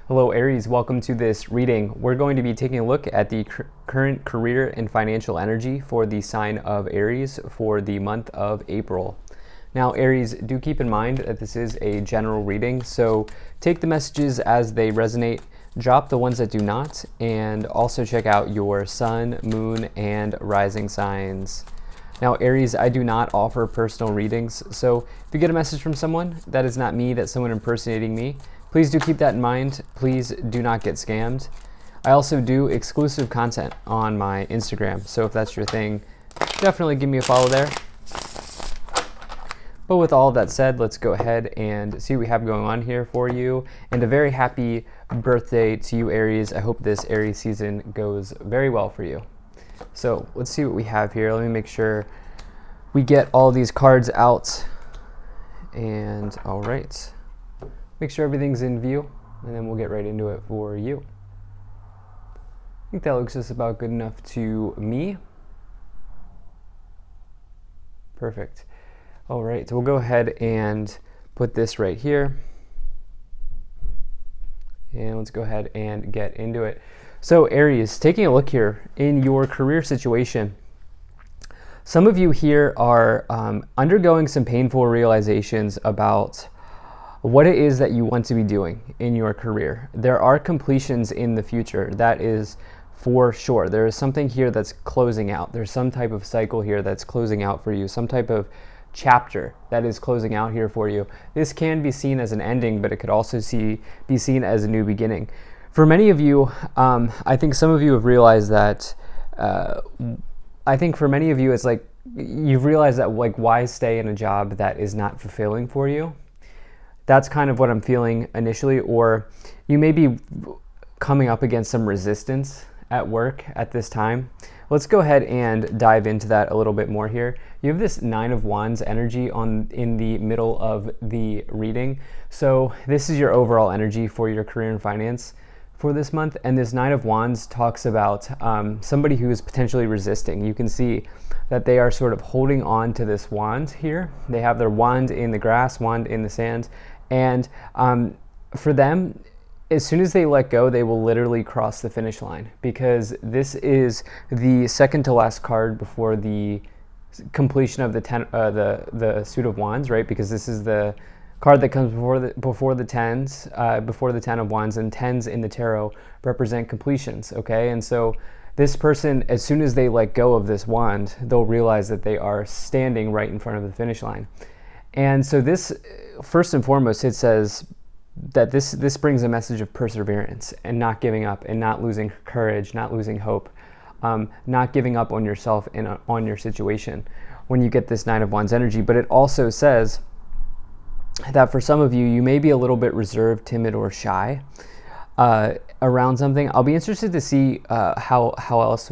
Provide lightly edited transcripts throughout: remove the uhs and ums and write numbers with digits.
Hello Aries, welcome to this reading. We're going to be taking a look at the current career and financial energy for the sign of Aries for the month of April. Now Aries, do keep in mind that this is a general reading, so take the messages as they resonate, drop the ones that do not, and also check out your sun, moon, and rising signs. Now Aries, I do not offer personal readings, so if you get a message from someone, that is not me, that's someone impersonating me. Please do keep that in mind. Please do not get scammed. I also do exclusive content on my Instagram, so if that's your thing, definitely give me a follow there. But with all of that said, let's go ahead and see what we have going on here for you. And a very happy birthday to you, Aries. I hope this Aries season goes very well for you. So let's see what we have here. Let me make sure we get all these cards out. And all right, make sure everything's in view, and then we'll get right into it for you. I think that looks just about good enough to me. Perfect. All right, so we'll go ahead and put this right here. And let's go ahead and get into it. So Aries, taking a look here in your career situation, some of you here are undergoing some painful realizations about what it is that you want to be doing in your career. There are completions in the future, that is for sure. There is something here that's closing out. There's some type of cycle here that's closing out for you, some type of chapter that is closing out here for you. This can be seen as an ending, but it could also be seen as a new beginning. For many of you, I think some of you have realized that, I think for many of you, it's like you've realized that, like, why stay in a job that is not fulfilling for you? That's kind of what I'm feeling initially. Or you may be coming up against some resistance at work at this time. Let's go ahead and dive into that a little bit more here. You have this Nine of Wands energy in the middle of the reading. So this is your overall energy for your career and finance for this month. And this Nine of Wands talks about somebody who is potentially resisting. You can see that they are sort of holding on to this wand here. They have their wand in the grass, wand in the sand. And for them, as soon as they let go, they will literally cross the finish line, because this is the second to last card before the completion of the suit of wands, right? Because this is the card that comes before the tens, before the 10 of wands, and tens in the tarot represent completions. Okay, and so this person, as soon as they let go of this wand, they'll realize that they are standing right in front of the finish line. And so this, first and foremost, it says that this brings a message of perseverance and not giving up and not losing courage, not losing hope, not giving up on yourself and on your situation when you get this Nine of Wands energy. But it also says that for some of you, you may be a little bit reserved, timid, or shy around something. I'll be interested to see how else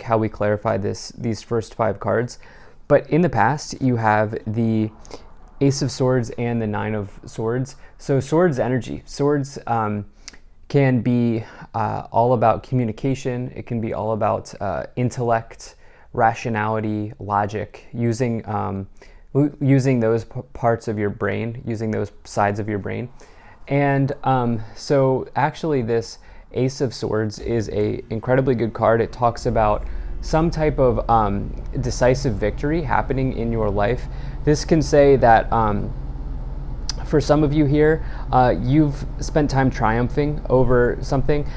how we clarify these first 5 cards. But in the past, you have the Ace of Swords and the Nine of Swords. So swords energy. Swords can be all about communication. It can be all about intellect, rationality, logic, using those parts of your brain, using those sides of your brain. And so actually this Ace of Swords is a incredibly good card. It talks about some type of decisive victory happening in your life. This can say that for some of you here, you've spent time triumphing over something.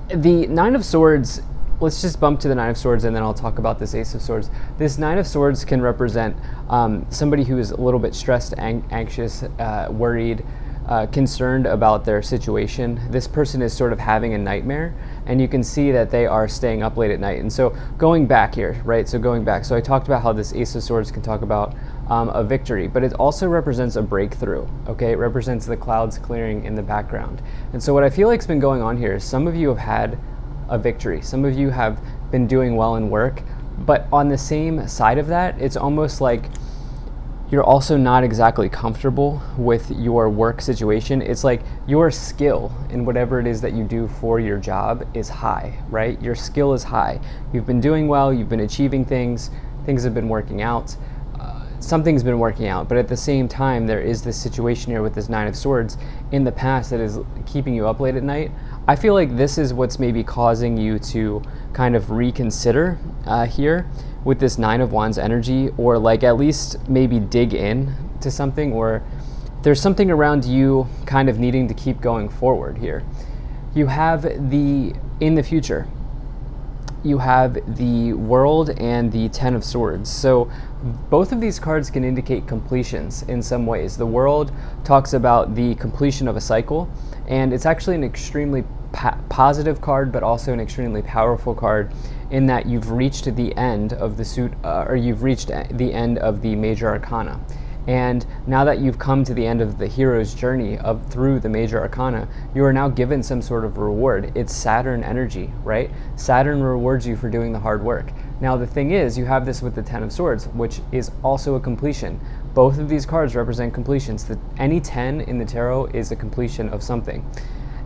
The Nine of Swords, let's just bump to the Nine of Swords and then I'll talk about this Ace of Swords. This Nine of Swords can represent somebody who is a little bit stressed, anxious, worried, concerned about their situation. This person is sort of having a nightmare, and you can see that they are staying up late at night. And so going back here, right? So I talked about how this Ace of Swords can talk about a victory, but it also represents a breakthrough, okay? It represents the clouds clearing in the background. And so what I feel like's been going on here is some of you have had a victory. Some of you have been doing well in work, but on the same side of that, it's almost like you're also not exactly comfortable with your work situation. It's like your skill in whatever it is that you do for your job is high, right? Your skill is high. You've been doing well, you've been achieving things have been working out. something's been working out. But at the same time, there is this situation here with this Nine of Swords in the past that is keeping you up late at night. I feel like this is what's maybe causing you to kind of reconsider here with this Nine of Wands energy, or like at least maybe dig in to something, or there's something around you kind of needing to keep going forward here. You have in the future, you have the World and the Ten of Swords. So both of these cards can indicate completions in some ways. The World talks about the completion of a cycle, and it's actually an extremely positive card, but also an extremely powerful card in that you've reached the end of the suit, or you've reached the end of the major arcana. And now that you've come to the end of the hero's journey through the major arcana, you are now given some sort of reward. It's Saturn energy, right? Saturn rewards you for doing the hard work. Now the thing is, you have this with the Ten of Swords, which is also a completion. Both of these cards represent completions. Any 10 in the tarot is a completion of something.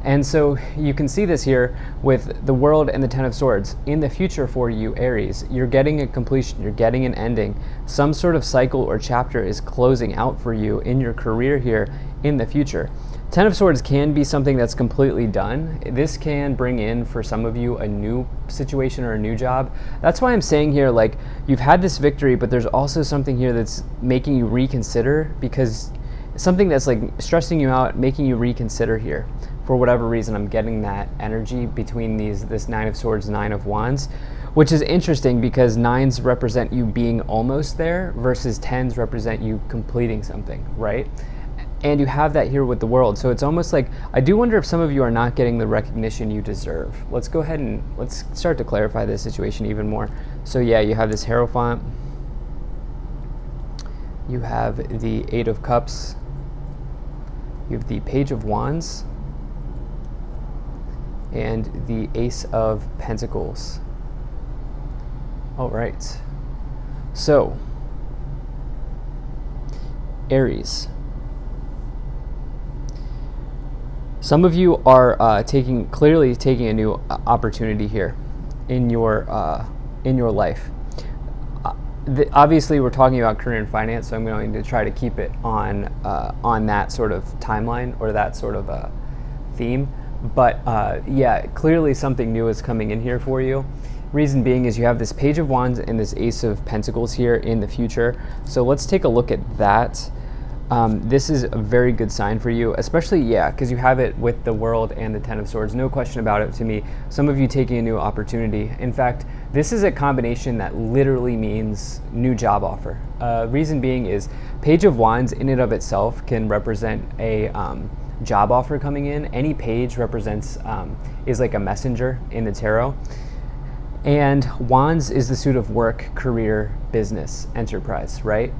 And so you can see this here with the World and the Ten of Swords. In the future for you, Aries, you're getting a completion, you're getting an ending. Some sort of cycle or chapter is closing out for you in your career here in the future. Ten of Swords can be something that's completely done. This can bring in, for some of you, a new situation or a new job. That's why I'm saying here, like, you've had this victory, but there's also something here that's making you reconsider, because something that's like stressing you out, making you reconsider here. For whatever reason, I'm getting that energy between this Nine of Swords, Nine of Wands, which is interesting because nines represent you being almost there versus tens represent you completing something, right? And you have that here with the World. So it's almost like, I do wonder if some of you are not getting the recognition you deserve. Let's go ahead and let's start to clarify this situation even more. So yeah, you have this Hierophant. You have the Eight of Cups. You have the Page of Wands. And the Ace of Pentacles. All right. So, Aries. Some of you are clearly taking a new opportunity here in your life. Obviously, we're talking about career and finance, so I'm going to try to keep it on that sort of timeline or that sort of theme. But yeah, clearly something new is coming in here for you. Reason being is you have this Page of Wands and this Ace of Pentacles here in the future. So let's take a look at that. This is a very good sign for you, especially, yeah, because you have it with the World and the Ten of Swords. No question about it to me. Some of you taking a new opportunity. In fact, this is a combination that literally means new job offer. Reason being is Page of Wands in and of itself can represent a job offer coming in. Any page represents is like a messenger in the tarot, and Wands is the suit of work, career, business, enterprise, right?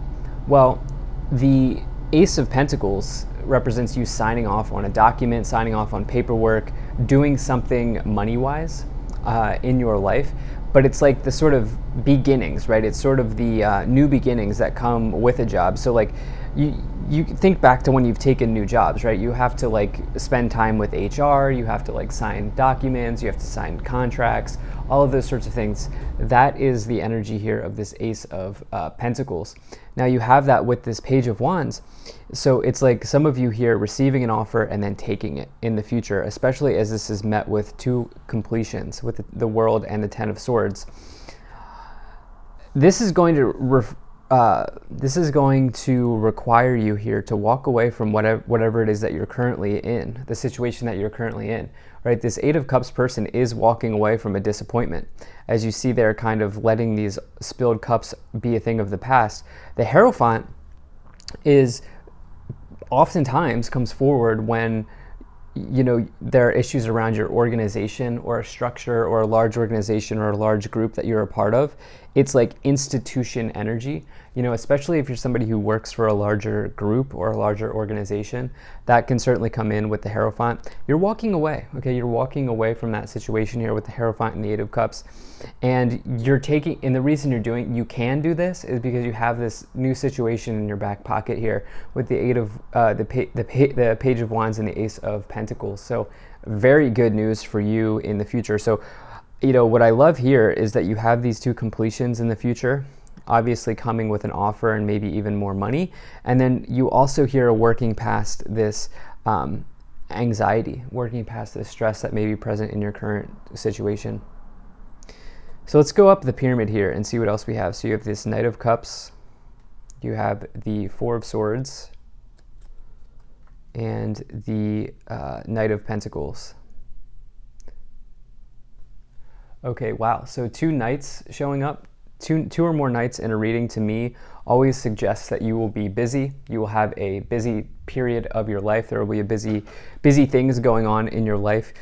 Well, the Ace of Pentacles represents you signing off on a document, signing off on paperwork, doing something money-wise in your life. But it's like the sort of beginnings, right? It's sort of the new beginnings that come with a job. So like you think back to when you've taken new jobs, right? You have to like spend time with HR, you have to like sign documents, you have to sign contracts, all of those sorts of things. That is the energy here of this Ace of Pentacles. Now you have that with this Page of Wands. So it's like some of you here receiving an offer and then taking it in the future, especially as this is met with two completions, with the World and the Ten of Swords. This is going to require you here to walk away from whatever it is that you're currently in, the situation that you're currently in, right? This Eight of Cups person is walking away from a disappointment. As you see, they're kind of letting these spilled cups be a thing of the past. The Hierophant is oftentimes comes forward when there are issues around your organization or a structure or a large organization or a large group that you're a part of. It's like institution energy, especially if you're somebody who works for a larger group or a larger organization. That can certainly come in with the Hierophant. You're walking away, okay? You're walking away from that situation here with the Hierophant and the Eight of Cups. And the reason you can do this is because you have this new situation in your back pocket here with the the Page of Wands and the Ace of Pentacles. So very good news for you in the future. So what I love here is that you have these two completions in the future. obviously coming with an offer and maybe even more money. And then you also here are working past this anxiety, working past the stress that may be present in your current situation. So let's go up the pyramid here and see what else we have. So you have this Knight of Cups, you have the Four of Swords, and the Knight of Pentacles. Okay, wow. So two knights showing up, two or more knights in a reading to me always suggests that you will be busy. You will have a busy period of your life. There will be a busy things going on in your life.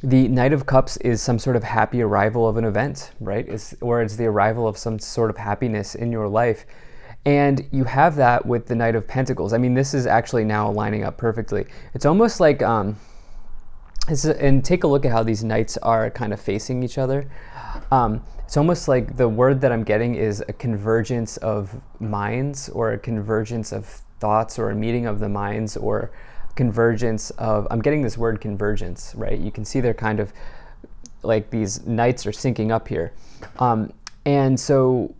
The Knight of Cups is some sort of happy arrival of an event, right? Or it's the arrival of some sort of happiness in your life. And you have that with the Knight of Pentacles. I mean, this is actually now lining up perfectly. It's almost like, and take a look at how these knights are kind of facing each other. It's almost like the word that I'm getting is a convergence of minds, or a convergence of thoughts, or a meeting of the minds, or convergence of, I'm getting this word convergence, right? You can see they're kind of like these knights are syncing up here. And so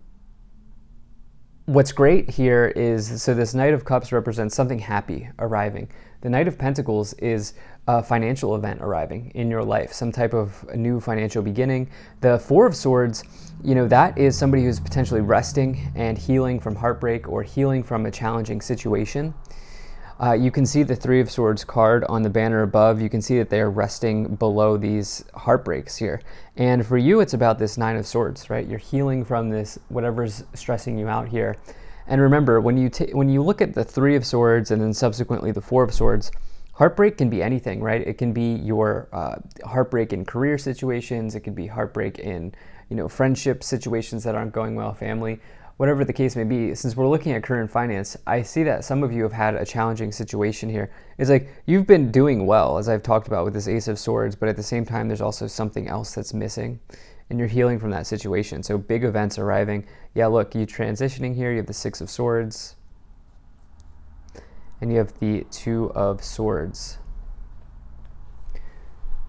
what's great here is, so this Knight of Cups represents something happy arriving. The Knight of Pentacles is a financial event arriving in your life, some type of new financial beginning. The Four of Swords, that is somebody who's potentially resting and healing from heartbreak or healing from a challenging situation. You can see the Three of Swords card on the banner above. You can see that they're resting below these heartbreaks here. And for you, it's about this Nine of Swords, right? You're healing from this, whatever's stressing you out here. And remember, when you look at the Three of Swords and then subsequently the Four of Swords, heartbreak can be anything, right? It can be your heartbreak in career situations. It could be heartbreak in, friendship situations that aren't going well, family, whatever the case may be. Since we're looking at current finance, I see that some of you have had a challenging situation here. It's like you've been doing well, as I've talked about with this Ace of Swords, but at the same time, there's also something else that's missing, and you're healing from that situation. So big events arriving. Yeah, look, you transitioning here. You have the Six of Swords, and you have the Two of Swords.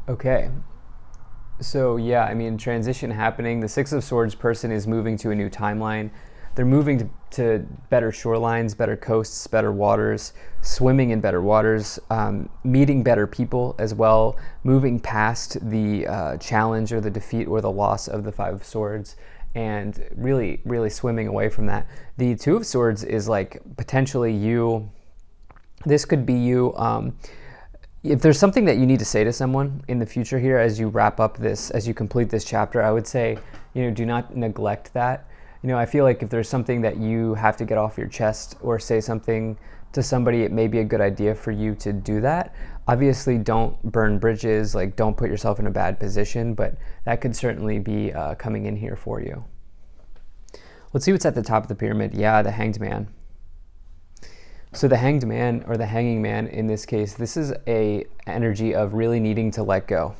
Okay. So yeah, I mean, transition happening. The Six of Swords person is moving to a new timeline. They're moving to better shorelines, better coasts, better waters, swimming in better waters, meeting better people as well, moving past the challenge or the defeat or the loss of the Five of Swords, and really, really swimming away from that. The Two of Swords is like potentially you. This could be you. If there's something that you need to say to someone in the future here as you wrap up this, as you complete this chapter, I would say, do not neglect that. I feel like if there's something that you have to get off your chest or say something to somebody, it may be a good idea for you to do that. Obviously, don't burn bridges, like don't put yourself in a bad position, but that could certainly be coming in here for you. Let's see what's at the top of the pyramid. Yeah, the Hanged Man. So the Hanged Man, or the Hanging Man in this case, this is a energy of really needing to let go.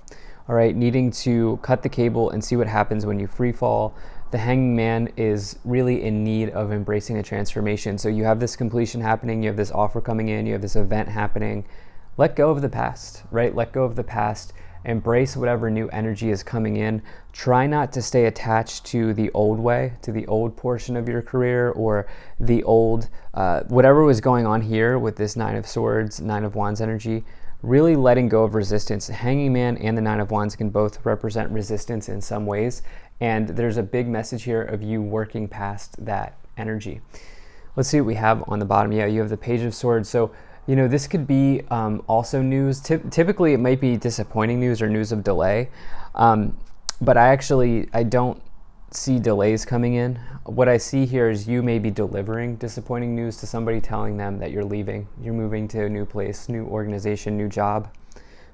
All right, needing to cut the cable and see what happens when you free fall. The Hanging Man is really in need of embracing a transformation. So you have this completion happening, you have this offer coming in, you have this event happening. Let go of the past, right? Let go of the past. Embrace whatever new energy is coming in. Try not to stay attached to the old way, to the old portion of your career, or the old, whatever was going on here with this Nine of Swords, Nine of Wands energy. Really letting go of resistance. The Hanging Man and the Nine of Wands can both represent resistance in some ways. And there's a big message here of you working past that energy. Let's see what we have on the bottom. Yeah, you have the Page of Swords. So, this could be also news. Typically, it might be disappointing news or news of delay. But I don't see delays coming in. What I see here is you may be delivering disappointing news to somebody, telling them that you're leaving. You're moving to a new place, new organization, new job.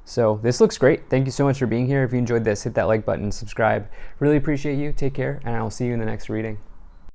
So this looks great. Thank you so much for being here. If you enjoyed this, hit that like button, subscribe. Really appreciate you. Take care, and I will see you in the next reading.